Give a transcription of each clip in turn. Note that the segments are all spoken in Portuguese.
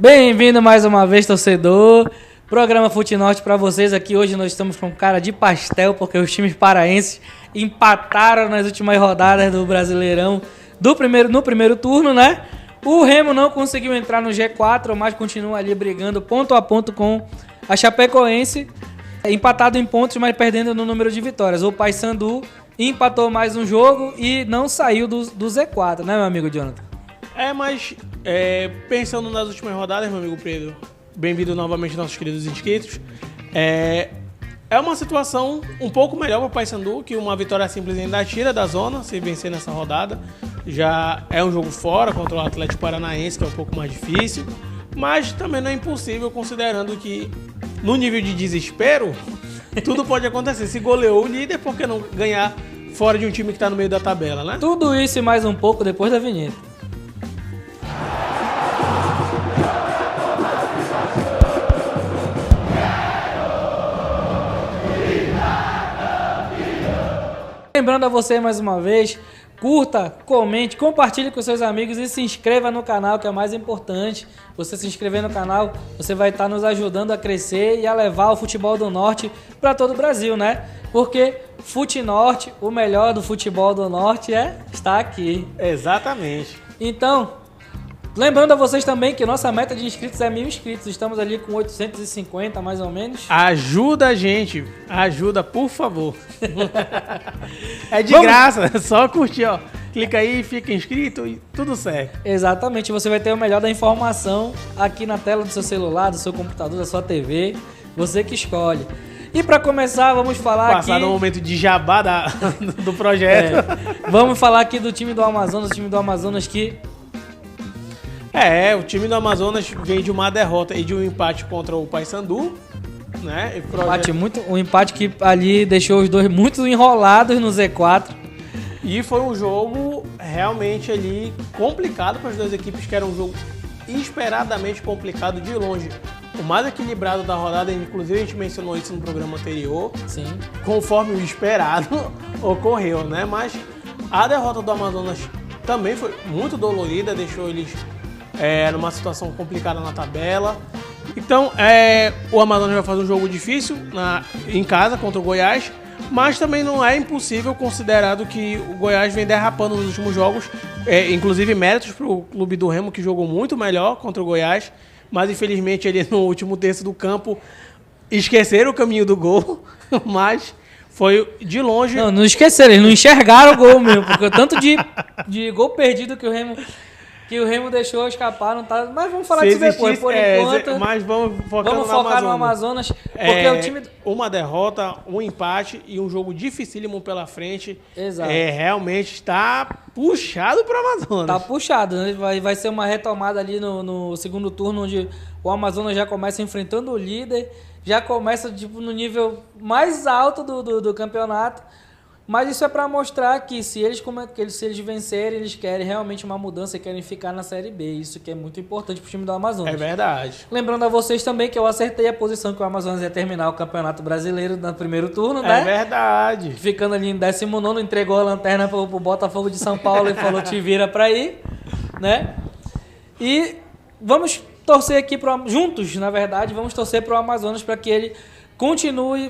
Bem-vindo mais uma vez, torcedor. Programa Futinorte para vocês aqui. Hoje nós estamos com cara de pastel, porque os times paraenses empataram nas últimas rodadas do Brasileirão no primeiro turno, né? O Remo não conseguiu entrar no G4, mas continua ali brigando ponto a ponto com a Chapecoense. Empatado em pontos, mas perdendo no número de vitórias. O Paysandu empatou mais um jogo e não saiu do Z4, né, meu amigo Jonathan? Mas pensando nas últimas rodadas, meu amigo Pedro, bem-vindo novamente nossos queridos inscritos. É uma situação um pouco melhor para o Paysandu, que uma vitória simples ainda tira da zona, se vencer nessa rodada. Já é um jogo fora contra o Atlético Paranaense, que é um pouco mais difícil, mas também não é impossível, considerando que no nível de desespero, tudo pode acontecer. Se goleou o líder, por que não ganhar fora de um time que está no meio da tabela, né? Tudo isso e mais um pouco depois da vinheta. Lembrando a você mais uma vez, curta, comente, compartilhe com seus amigos e se inscreva no canal, que é o mais importante. Você se inscrever no canal, você vai estar nos ajudando a crescer e a levar o futebol do Norte para todo o Brasil, né? Porque Futinorte, o melhor do futebol do Norte está aqui. Exatamente. Então, lembrando a vocês também que nossa meta de inscritos é 1.000 inscritos. Estamos ali com 850, mais ou menos. Ajuda a gente. Ajuda, por favor. É de graça. É só curtir, ó. Clica aí, fica inscrito e tudo certo. Exatamente. Você vai ter o melhor da informação aqui na tela do seu celular, do seu computador, da sua TV. Você que escolhe. E para começar, vamos falar Passar no momento de jabá do projeto. Vamos falar aqui do time do Amazonas. O time do Amazonas que... o time do Amazonas vem de uma derrota e de um empate contra o Paysandu, né? Um empate que ali deixou os dois muito enrolados no Z4. E foi um jogo realmente ali complicado para as duas equipes, que era um jogo esperadamente complicado de longe. O mais equilibrado da rodada, inclusive a gente mencionou isso no programa anterior. Sim. Conforme o esperado ocorreu, né? Mas a derrota do Amazonas também foi muito dolorida, deixou eles numa situação complicada na tabela. Então, o Amazonas vai fazer um jogo difícil em casa contra o Goiás, mas também não é impossível, considerado que o Goiás vem derrapando nos últimos jogos, inclusive méritos para o clube do Remo, que jogou muito melhor contra o Goiás, mas infelizmente ele no último terço do campo esqueceram o caminho do gol, mas foi de longe... Não esqueceram, eles não enxergaram o gol mesmo, porque o tanto de gol perdido que o Remo deixou escapar, não tá... Mas vamos falar disso depois, por enquanto. Mas vamos focar no Amazonas, porque o time... Uma derrota, um empate e um jogo dificílimo pela frente. Exato. Realmente está puxado para o Amazonas. Tá puxado, né? Vai ser uma retomada ali no segundo turno, onde o Amazonas já começa enfrentando o líder, já começa no nível mais alto do campeonato. Mas isso é para mostrar que se eles vencerem, eles querem realmente uma mudança e querem ficar na Série B. Isso que é muito importante para o time do Amazonas. É verdade. Lembrando a vocês também que eu acertei a posição que o Amazonas ia terminar o Campeonato Brasileiro no primeiro turno, né? É verdade. Ficando ali em 19º, entregou a lanterna pro Botafogo de São Paulo e falou, te vira para ir, né? E vamos torcer aqui juntos, na verdade, vamos torcer para o Amazonas para que ele continue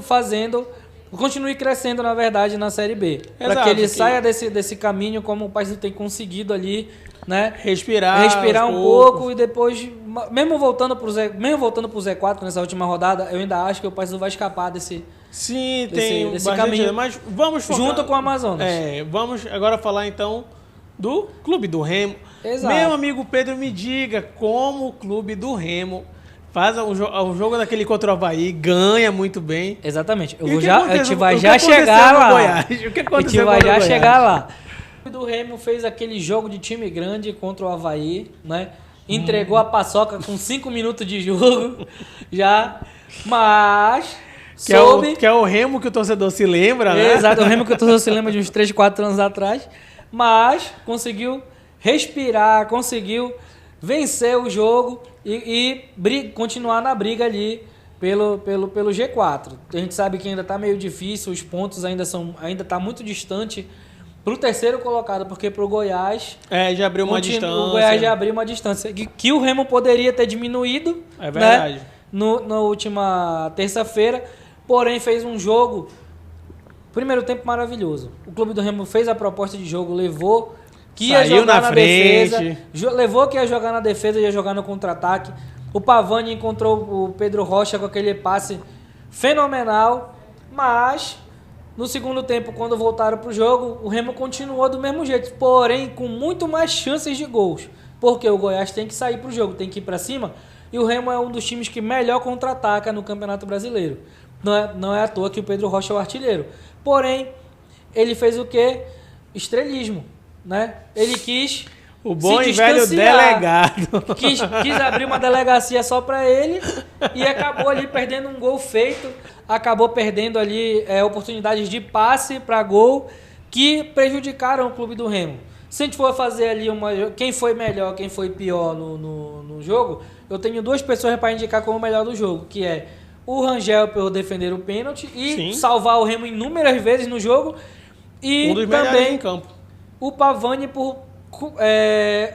crescendo, na verdade, na Série B. Para que ele saia desse caminho, como o Paysandu tem conseguido ali, né? Respirar um pouco e depois, mesmo voltando pro Z4 nessa última rodada, eu ainda acho que o Paysandu vai escapar desse caminho. Mas vamos focar, junto com o Amazonas. Vamos agora falar então do Clube do Remo. Exato. Meu amigo Pedro, me diga como o Clube do Remo faz o jogo daquele contra o Avaí, ganha muito bem. Exatamente. A gente vai já chegar lá. O que aconteceu com o Goiás? Chegar lá. O do Remo fez aquele jogo de time grande contra o Avaí, né? Entregou a paçoca com 5 minutos de jogo, já. Mas que é o Remo que o torcedor se lembra, né? Exato, o Remo que o torcedor se lembra de uns 3, 4 anos atrás. Mas conseguiu respirar, conseguiu vencer o jogo e continuar na briga ali pelo G4. A gente sabe que ainda está meio difícil, os pontos ainda tá muito distante pro terceiro colocado, porque pro Goiás... já abriu uma distância. O Goiás já abriu uma distância. Que o Remo poderia ter diminuído. É verdade. Né? Na última terça-feira. Porém, fez um jogo... Primeiro tempo maravilhoso. O Clube do Remo fez a proposta de jogo, levou... Que ia Saiu jogar na frente. defesa. Levou que ia jogar na defesa, ia jogar no contra-ataque. O Pavani encontrou o Pedro Rocha com aquele passe fenomenal. Mas... No segundo tempo, quando voltaram para o jogo, o Remo continuou do mesmo jeito, porém com muito mais chances de gols. Porque o Goiás tem que sair para o jogo, tem que ir para cima, e o Remo é um dos times que melhor contra-ataca no Campeonato Brasileiro. Não é à toa que o Pedro Rocha é o artilheiro. Porém, ele fez o quê? Estrelismo, né? Ele quis... O bom e velho delegado. Quis abrir uma delegacia só para ele e acabou ali perdendo um gol feito. Acabou perdendo ali oportunidades de passe para gol que prejudicaram o Clube do Remo. Se a gente for fazer ali quem foi melhor, quem foi pior no jogo, eu tenho duas pessoas para indicar como o melhor do jogo, que é o Rangel por defender o pênalti e salvar o Remo inúmeras vezes no jogo. E um dos também em campo. O Pavani por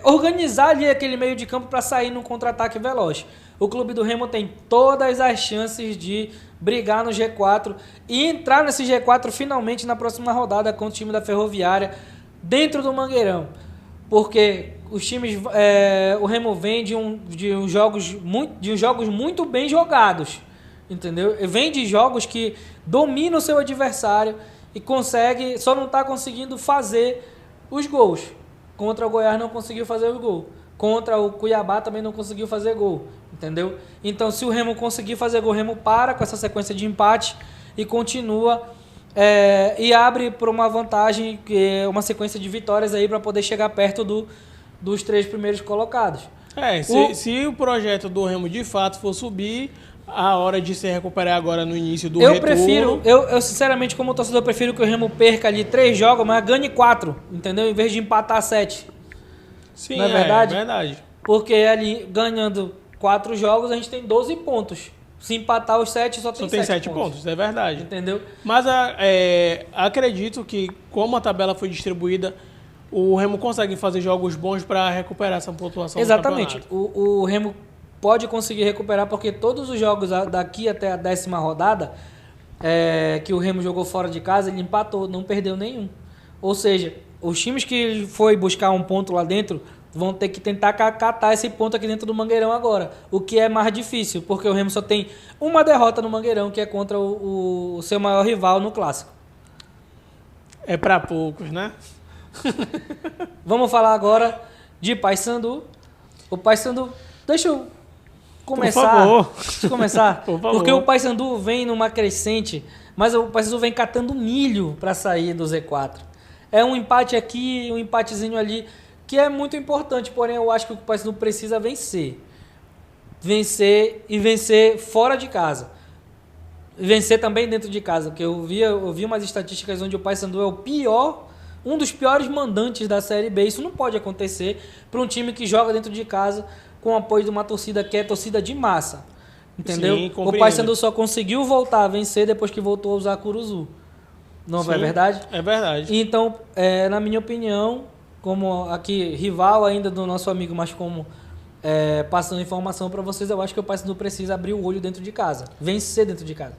organizar ali aquele meio de campo para sair num contra-ataque veloz. O Clube do Remo tem todas as chances de brigar no G4 e entrar nesse G4 finalmente na próxima rodada contra o time da Ferroviária dentro do Mangueirão. Porque os times, o Remo vem de uns jogos muito bem jogados, entendeu? Vem de jogos que dominam o seu adversário e só não está conseguindo fazer os gols. Contra o Goiás não conseguiu fazer o gol. Contra o Cuiabá também não conseguiu fazer gol. Entendeu? Então, se o Remo conseguir fazer gol, o Remo para com essa sequência de empate e continua e abre para uma vantagem, uma sequência de vitórias aí para poder chegar perto dos 3 primeiros colocados. Se o projeto do Remo de fato for subir, a hora de se recuperar agora no início do retorno... Eu sinceramente, como torcedor, prefiro que o Remo perca ali 3 jogos, mas ganhe 4, entendeu? Em vez de empatar 7. Sim, não é verdade? É verdade. Porque ali, ganhando 4 jogos, a gente tem 12 pontos. Se empatar os 7, só tem 7 pontos. É verdade. Entendeu? Mas acredito que, como a tabela foi distribuída, o Remo consegue fazer jogos bons para recuperar essa pontuação. Exatamente. O Remo pode conseguir recuperar, porque todos os jogos daqui até a 10ª rodada que o Remo jogou fora de casa, ele empatou, não perdeu nenhum. Ou seja, os times que foi buscar um ponto lá dentro vão ter que tentar catar esse ponto aqui dentro do Mangueirão agora, o que é mais difícil, porque o Remo só tem uma derrota no Mangueirão, que é contra o seu maior rival no Clássico. É para poucos, né? Vamos falar agora de Paysandu. O Paysandu, deixa eu começar. Por favor. Deixa eu começar. Por favor. Porque o Paysandu vem numa crescente, mas o Paysandu vem catando milho para sair do Z4. É um empate aqui, um empatezinho ali, que é muito importante, porém eu acho que o Paysandu precisa vencer. Vencer fora de casa. Vencer também dentro de casa, porque eu vi umas estatísticas onde o Paysandu é um dos piores mandantes da Série B. Isso não pode acontecer para um time que joga dentro de casa com o apoio de uma torcida que é torcida de massa. Entendeu? Sim, o Paysandu só conseguiu voltar a vencer depois que voltou a usar Curuzu. Não é verdade? É verdade. Então, na minha opinião, como aqui rival ainda do nosso amigo, mas como passando informação para vocês, eu acho que o Paysandu precisa abrir o olho dentro de casa. Vencer dentro de casa.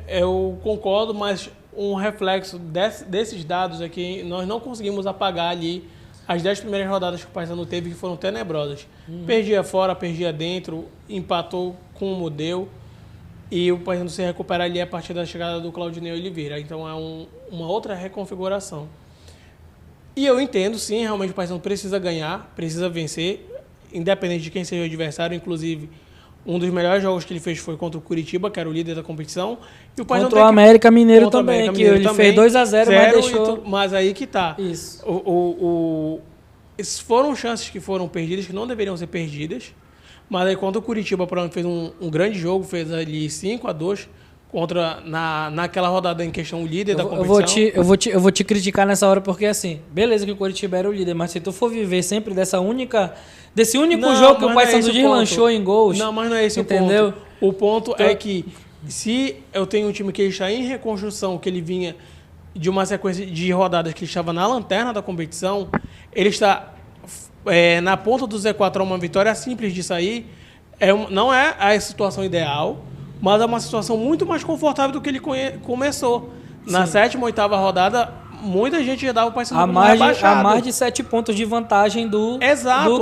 Eu concordo, mas um reflexo desses dados aqui, nós não conseguimos apagar ali as 10 primeiras rodadas que o Paysandu teve, que foram tenebrosas. Perdia fora, perdia dentro, empatou com o Modeu, e o Paysandu se recupera ali a partir da chegada do Claudinei Oliveira. Então é uma outra reconfiguração. E eu entendo, sim, realmente o Paysandu precisa ganhar, precisa vencer, independente de quem seja o adversário. Inclusive, um dos melhores jogos que ele fez foi contra o Curitiba, que era o líder da competição. E o contra o América Mineiro também, que ele fez 2-0, mas deixou... Mas aí que tá. Isso. Foram chances que foram perdidas, que não deveriam ser perdidas. Mas aí contra o Curitiba, por exemplo, fez um grande jogo, fez ali 5-2 naquela rodada em questão o líder da competição. Eu vou te criticar nessa hora, porque assim, beleza que o Curitiba era o líder, mas se tu for viver sempre desse único jogo que o Paysandu deslanchou em gols... Não, mas não é esse entendeu? o ponto. O ponto é que se eu tenho um time que está em reconstrução, que ele vinha de uma sequência de rodadas que ele estava na lanterna da competição, ele está na ponta do Z4 a uma vitória simples de sair. Não é a situação ideal, mas é uma situação muito mais confortável do que ele começou. Na 7ª, 8ª rodada, muita gente já dava o Paysandu como rebaixado. A mais de 7 pontos de vantagem do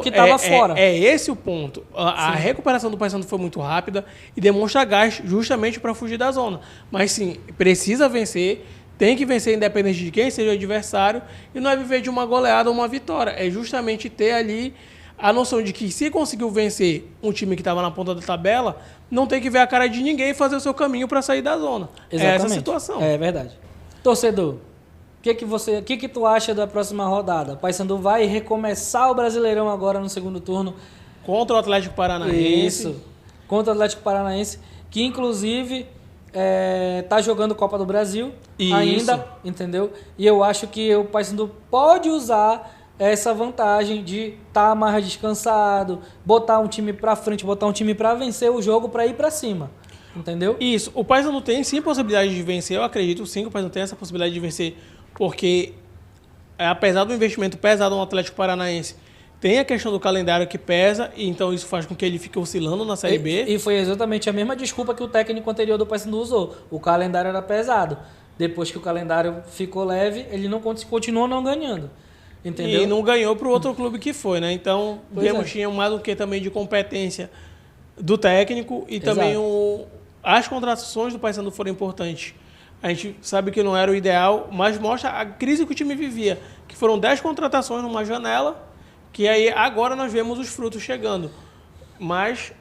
que estava fora. É esse o ponto. A recuperação do Paysandu foi muito rápida e demonstra gás justamente para fugir da zona. Mas sim, precisa vencer, tem que vencer independente de quem seja o adversário, e não é viver de uma goleada ou uma vitória. É justamente ter ali a noção de que se conseguiu vencer um time que estava na ponta da tabela, não tem que ver a cara de ninguém e fazer o seu caminho para sair da zona. Exatamente. É essa a situação. É verdade. Torcedor, o que tu acha da próxima rodada? O Paysandu vai recomeçar o Brasileirão agora no segundo turno. Contra o Atlético Paranaense. Isso. Contra o Atlético Paranaense, que inclusive tá jogando Copa do Brasil ainda, entendeu? E eu acho que o Paysandu pode usar essa vantagem de estar mais descansado, botar um time pra frente, botar um time pra vencer o jogo, pra ir pra cima. Entendeu? Isso. O Paysandu tem sim possibilidade de vencer, eu acredito sim que o Paysandu tem essa possibilidade de vencer, porque apesar do investimento pesado no Atlético Paranaense, tem a questão do calendário que pesa, e então isso faz com que ele fique oscilando na Série B. E foi exatamente a mesma desculpa que o técnico anterior do Paysandu usou. O calendário era pesado. Depois que o calendário ficou leve, ele não continuou não ganhando. Entendeu? E não ganhou para o outro clube que foi, né? Então, tinha mais do que também de competência do técnico e também as contratações do Paysandu foram importantes. A gente sabe que não era o ideal, mas mostra a crise que o time vivia, que foram 10 contratações numa janela, que aí agora nós vemos os frutos chegando. Mas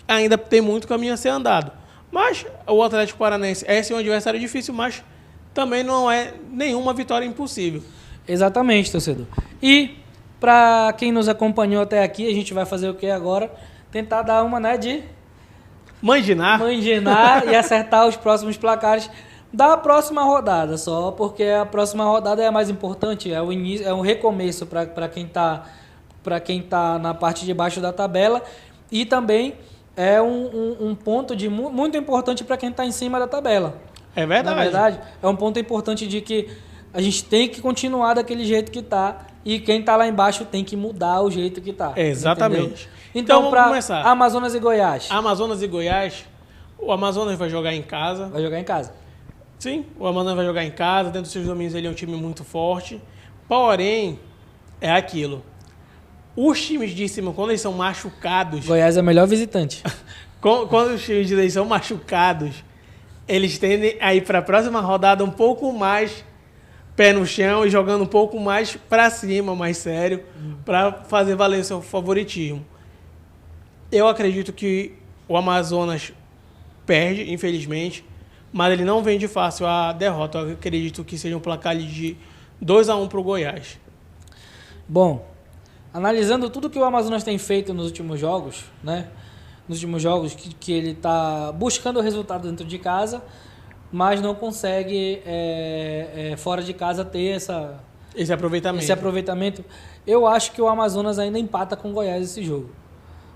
ainda tem muito caminho a ser andado. Mas o Atlético Paranaense é sim um adversário difícil, mas também não é nenhuma vitória impossível. Exatamente, torcedor. E para quem nos acompanhou até aqui, a gente vai fazer o que agora? Tentar dar uma, de manginar e acertar os próximos placares da próxima rodada, só porque a próxima rodada é a mais importante, é o início, é um recomeço para quem tá na parte de baixo da tabela, e também é um ponto muito importante para quem está em cima da tabela. É verdade. Na verdade, é um ponto importante de que a gente tem que continuar daquele jeito que tá, e quem tá lá embaixo tem que mudar o jeito que tá. Exatamente. Entendeu? Então vamos começar. Amazonas e Goiás. Amazonas e Goiás, o Amazonas vai jogar em casa. Vai jogar em casa. Sim, o Amazonas vai jogar em casa, dentro dos seus domínios ele é um time muito forte, porém, é aquilo. Os times de cima, quando eles são machucados... Goiás é o melhor visitante. Quando os times de eles são machucados, eles tendem a ir para a próxima rodada um pouco mais pé no chão e jogando um pouco mais para cima, mais sério, para fazer valer o seu favoritismo. Eu acredito que o Amazonas perde, infelizmente, mas ele não vende fácil a derrota. Eu acredito que seja um placar de 2-1 para o Goiás. Bom, analisando tudo que o Amazonas tem feito nos últimos jogos, Nos últimos jogos que ele está buscando o resultado dentro de casa, mas não consegue fora de casa ter esse aproveitamento. Eu acho que o Amazonas ainda empata com o Goiás esse jogo.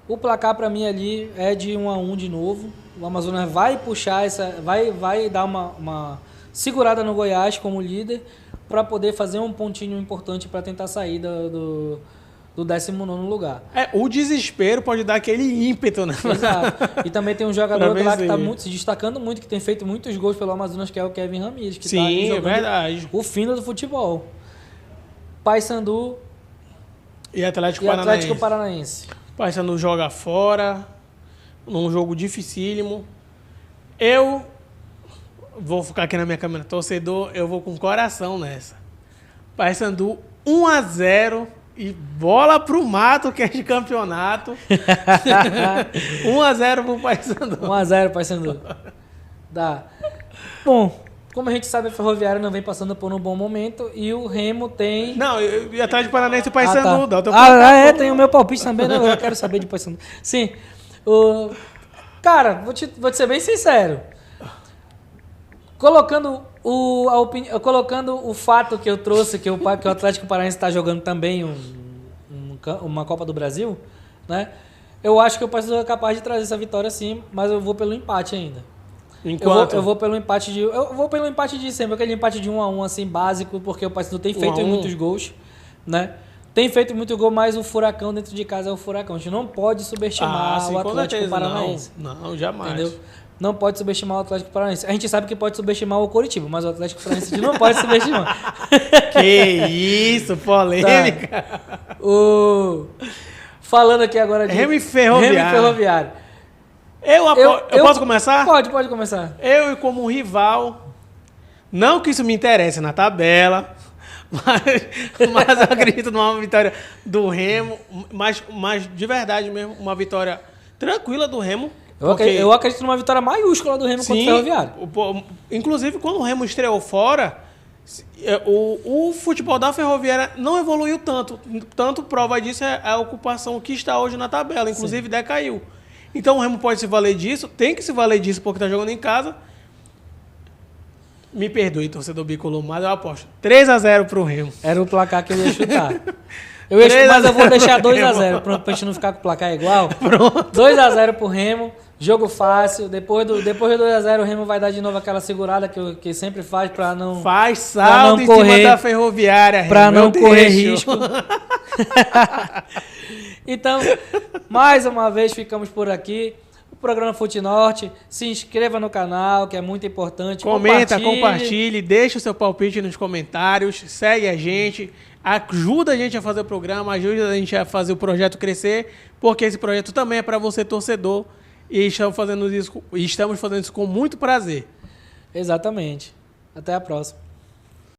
O placar para mim ali é de 1-1 de novo. O Amazonas vai puxar vai dar uma segurada no Goiás como líder para poder fazer um pontinho importante para tentar sair do 19º lugar. O desespero pode dar aquele ímpeto, né? Exato. E também tem um jogador lá que está se destacando muito, que tem feito muitos gols pelo Amazonas, que é o Kevin Ramírez. Que sim, tá verdade. O fino do futebol. Paysandu e Atlético Paranaense. Paysandu joga fora, num jogo dificílimo. Eu vou ficar aqui na minha câmera, torcedor, eu vou com coração nessa. Paysandu 1-0 e bola pro mato, que é de campeonato. 1-0 pro Paysandu. 1-0 Paysandu. Dá. Bom, como a gente sabe, a Ferroviária não vem passando por um bom momento e o Remo tem... Não, e atrás de Paranaense e Paysandu. Tem o meu palpite também, não, eu quero saber de Paysandu. Sim. Cara, vou te ser bem sincero. Colocando o fato que eu trouxe, que o Atlético Paranaense está jogando também uma Copa do Brasil, Eu acho que o Paysandu é capaz de trazer essa vitória sim, mas eu vou pelo empate ainda. Enquanto? Eu vou pelo empate de sempre, aquele empate de 1-1, assim, básico, porque o Paysandu tem feito 1-1. muitos gols, né? Tem feito muito gol, mas o Furacão dentro de casa é o Furacão. A gente não pode subestimar sim, o com Atlético certeza, Paranaense. Não, jamais. Entendeu? Não pode subestimar o Atlético Paranaense. A gente sabe que pode subestimar o Coritiba, mas o Atlético Paranaense a gente não pode subestimar. Que isso, polêmica. Tá. Falando aqui agora de Remo e Ferroviário. Eu posso começar? Pode começar. Eu, como rival, não que isso me interesse na tabela, mas eu acredito numa vitória do Remo, mas de verdade mesmo, uma vitória tranquila do Remo. Eu acredito numa vitória maiúscula do Remo contra o Ferroviário. Inclusive, quando o Remo estreou fora, o futebol da Ferroviária não evoluiu tanto. Tanto prova disso é a ocupação que está hoje na tabela. Inclusive, decaiu. Então, o Remo pode se valer disso. Tem que se valer disso porque está jogando em casa. Me perdoe, torcedor bicolor, mas eu aposto 3-0 pro Remo. Era o placar que eu ia chutar. Mas eu vou deixar 2-0 pra gente não ficar com o placar igual. Pronto. 2-0 pro Remo. Jogo fácil. Depois do 2-0, o Remo vai dar de novo aquela segurada que sempre faz pra não... Faz salto em cima da Ferroviária, Remo. Pra não correr risco. Então, mais uma vez ficamos por aqui. O programa Fute Norte. Se inscreva no canal, que é muito importante. Comenta, compartilhe, deixa o seu palpite nos comentários. Segue a gente. Ajuda a gente a fazer o programa, ajuda a gente a fazer o projeto crescer, porque esse projeto também é para você, torcedor. E estamos fazendo isso com muito prazer. Exatamente. Até a próxima.